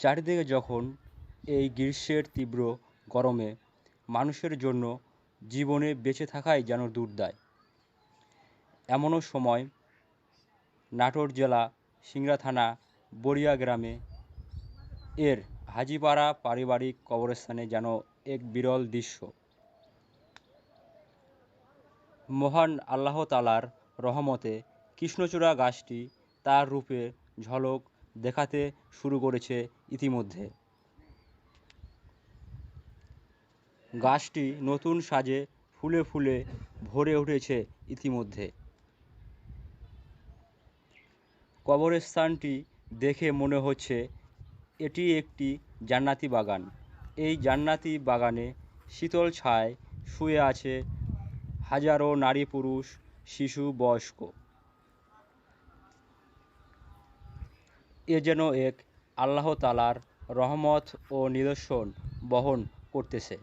চারিদিকে যখন এই গ্রীষ্মের তীব্র গরমে মানুষের জন্য জীবনে বেঁচে থাকাই যেন দুর্দায়। এমনও সময় নাটোর জেলা সিংড়া থানা বড়িয়া গ্রামে এর হাজিপাড়া পারিবারিক কবরস্থানে যেন এক বিরল দৃশ্য। মহান আল্লাহ তাআলার রহমতে কৃষ্ণচূড়া গাছটি তার রূপের ঝলক দেখাতে শুরু করেছে ইতিমধ্যে। গাছটি নতুন সাজে ফুলে ফুলে ভরে উঠেছে ইতিমধ্যে। কবরস্থানটি দেখে মনে হচ্ছে এটি একটি জান্নাতি বাগান। এই জান্নাতি বাগানে শীতল ছায়ায় শুয়ে আছে হাজারো নারী পুরুষ শিশু বয়স্ক। এ যেন এক আল্লাহ তাআলার রহমত ও নিদর্শন বহন করতেছে।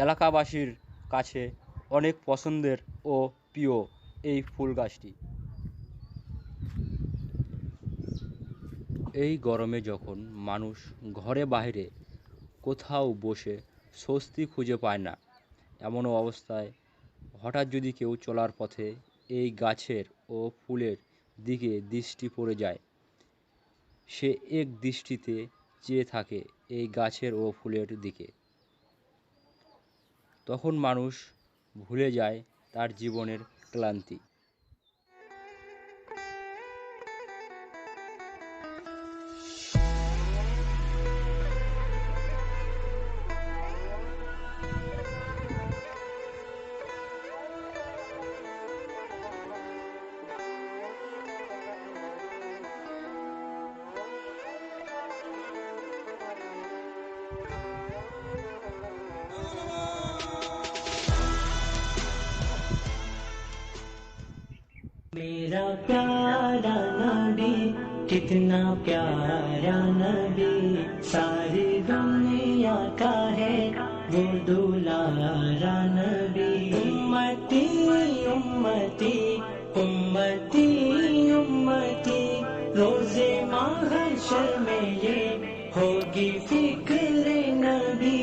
এলাকাবাসীর কাছে অনেক পছন্দের ও প্রিয় এই ফুল গাছটি। এই গরমে যখন মানুষ ঘরে বাইরে কোথাও বসে স্বস্তি খুঁজে পায় না, এমন অবস্থায় হঠাৎ যদি কেউ চলার পথে এই গাছের ও ফুলের দিকে দৃষ্টি পড়ে যায়, সে এক দৃষ্টিতে চেয়ে থাকে এই গাছের ও ফুলের দিকে। তখন মানুষ ভুলে যায় তার জীবনের ক্লান্তি। मेरा प्यारा नबी, कितना प्यारा नबी, सारी दुनिया का है वो दुलारा नबी। उम्मती उम्मती उम्मती उम्मती, रोज़े महशर में ये होगी फिक्र नबी।